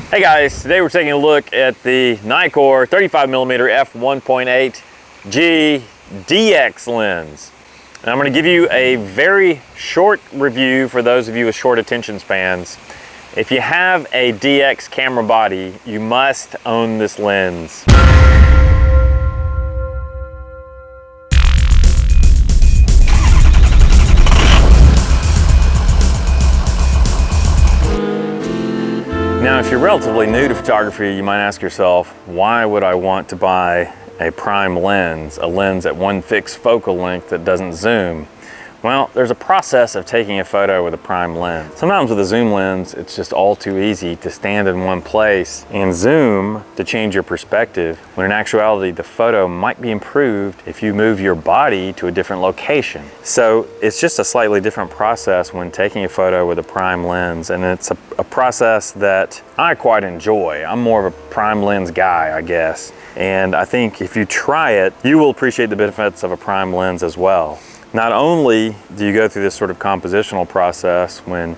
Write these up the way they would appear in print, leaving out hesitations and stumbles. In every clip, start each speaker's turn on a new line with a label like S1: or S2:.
S1: Hey guys, today we're taking a look at the NIKKOR 35mm F1.8 G DX lens. And I'm going to give you a very short review for those of you with short attention spans. If you have a DX camera body, you must own this lens. Now, if you're relatively new to photography, you might ask yourself, why would I want to buy a prime lens, a lens at one fixed focal length that doesn't zoom? Well, there's a process of taking a photo with a prime lens. Sometimes with a zoom lens, it's just all too easy to stand in one place and zoom to change your perspective, when in actuality, the photo might be improved if you move your body to a different location. So it's just a slightly different process when taking a photo with a prime lens, and it's a process that I quite enjoy. I'm more of a prime lens guy, I guess. And I think if you try it, you will appreciate the benefits of a prime lens as well. Not only do you go through this sort of compositional process when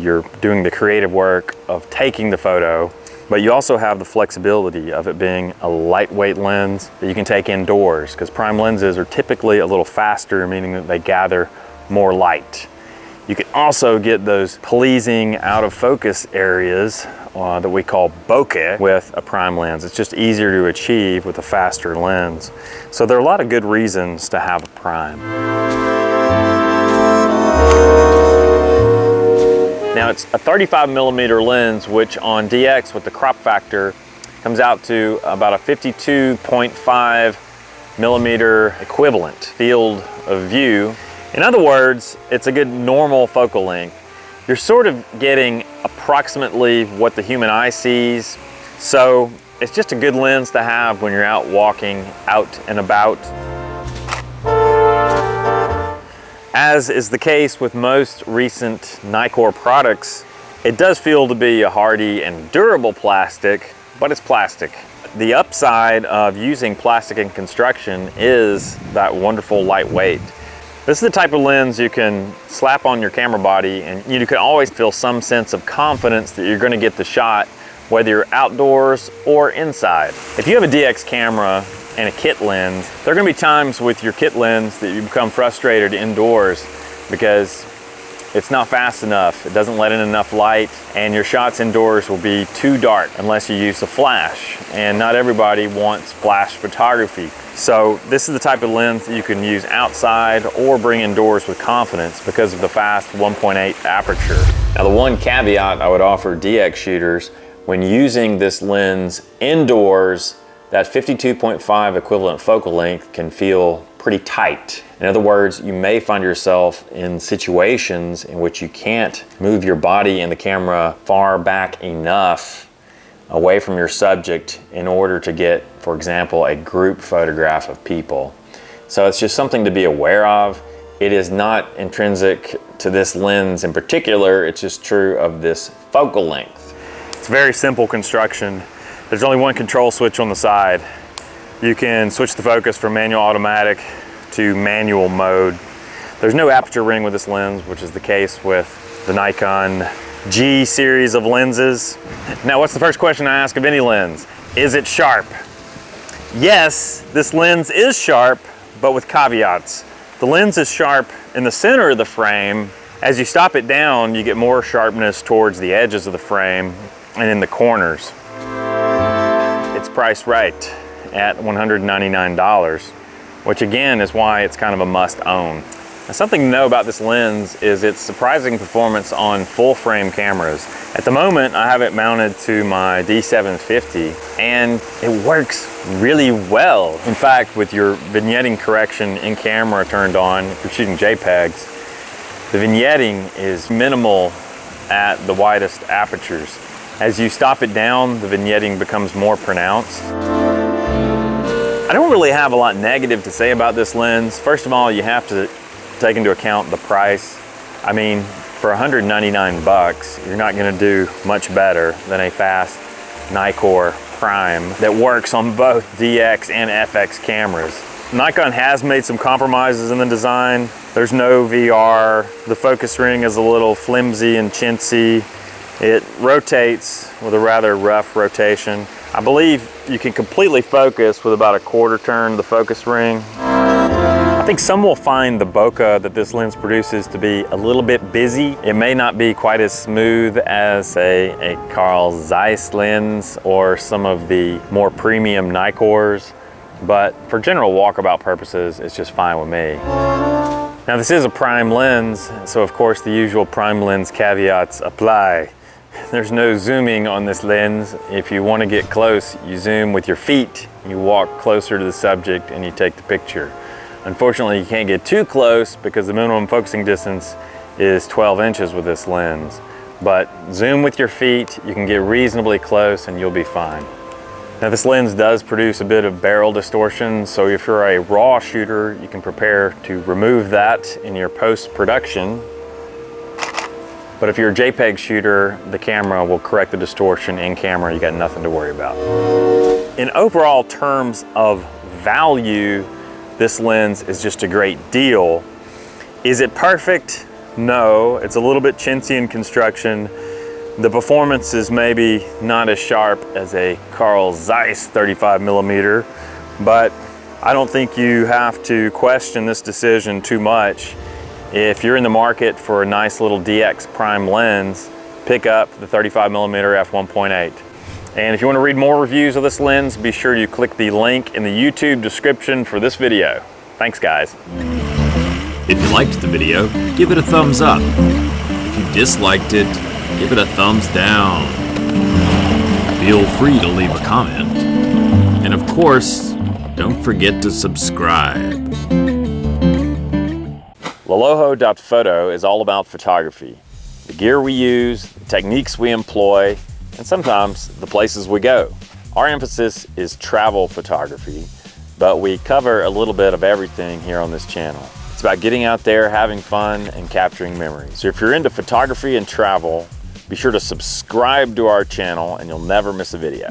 S1: you're doing the creative work of taking the photo, but you also have the flexibility of it being a lightweight lens that you can take indoors, because prime lenses are typically a little faster, meaning that they gather more light. You can also get those pleasing out of focus areas that we call bokeh with a prime lens. It's just easier to achieve with a faster lens. So there are a lot of good reasons to have a prime. Now it's a 35mm lens, which on DX with the crop factor comes out to about a 52.5mm equivalent field of view. In other words, it's a good normal focal length. You're sort of getting approximately what the human eye sees. So it's just a good lens to have when you're out walking, out and about. As is the case with most recent NIKKOR products, it does feel to be a hardy and durable plastic, but it's plastic. The upside of using plastic in construction is that wonderful lightweight. This is the type of lens you can slap on your camera body, and you can always feel some sense of confidence that you're going to get the shot, whether you're outdoors or inside. If you have a DX camera and a kit lens, there are going to be times with your kit lens that you become frustrated indoors because it's not fast enough, it doesn't let in enough light, and your shots indoors will be too dark unless you use a flash. And not everybody wants flash photography. So this is the type of lens that you can use outside or bring indoors with confidence because of the fast 1.8 aperture. Now, the one caveat I would offer DX shooters, when using this lens indoors, that 52.5 equivalent focal length can feel pretty tight. In other words, you may find yourself in situations in which you can't move your body and the camera far back enough away from your subject in order to get, for example, a group photograph of people. So it's just something to be aware of. It is not intrinsic to this lens in particular, it's just true of this focal length. It's very simple construction. There's only one control switch on the side. You can switch the focus from manual automatic to manual mode. There's no aperture ring with this lens, which is the case with the Nikon G series of lenses. Now, what's the first question I ask of any lens? Is it sharp? Yes, this lens is sharp, but with caveats. The lens is sharp in the center of the frame. As you stop it down, you get more sharpness towards the edges of the frame and in the corners. It's priced right at $199, which again is why it's kind of a must own. Now, something to know about this lens is its surprising performance on full frame cameras. At the moment, I have it mounted to my D750 and it works really well. In fact, with your vignetting correction in camera turned on, if you're shooting JPEGs, the vignetting is minimal at the widest apertures. As you stop it down, the vignetting becomes more pronounced. I don't really have a lot negative to say about this lens. First of all, you have to take into account the price. I mean, for 199 bucks, you're not gonna do much better than a fast NIKKOR Prime that works on both DX and FX cameras. Nikon has made some compromises in the design. There's no VR. The focus ring is a little flimsy and chintzy. It rotates with a rather rough rotation. I believe you can completely focus with about a quarter turn of the focus ring. I think some will find the bokeh that this lens produces to be a little bit busy. It may not be quite as smooth as a Carl Zeiss lens or some of the more premium Nikkors, but for general walkabout purposes, it's just fine with me. Now this is a prime lens, so of course the usual prime lens caveats apply. There's no zooming on this lens. If you want to get close, you zoom with your feet, you walk closer to the subject and you take the picture. Unfortunately, you can't get too close because the minimum focusing distance is 12 inches with this lens. But zoom with your feet, you can get reasonably close and you'll be fine. Now this lens does produce a bit of barrel distortion, so if you're a RAW shooter, you can prepare to remove that in your post-production. But if you're a JPEG shooter, the camera will correct the distortion in camera. You got nothing to worry about. In overall terms of value, this lens is just a great deal. Is it perfect? No, it's a little bit chintzy in construction. The performance is maybe not as sharp as a Carl Zeiss 35mm, but I don't think you have to question this decision too much. If you're in the market for a nice little DX prime lens, pick up the 35mm F1.8. And if you want to read more reviews of this lens, be sure you click the link in the YouTube description for this video. Thanks, guys.
S2: If you liked the video, give it a thumbs up. If you disliked it, give it a thumbs down. Feel free to leave a comment. And of course, don't forget to subscribe.
S1: LOLOHO.photo is all about photography. The gear we use, the techniques we employ, and sometimes the places we go. Our emphasis is travel photography, but we cover a little bit of everything here on this channel. It's about getting out there, having fun, and capturing memories. So if you're into photography and travel, be sure to subscribe to our channel and you'll never miss a video.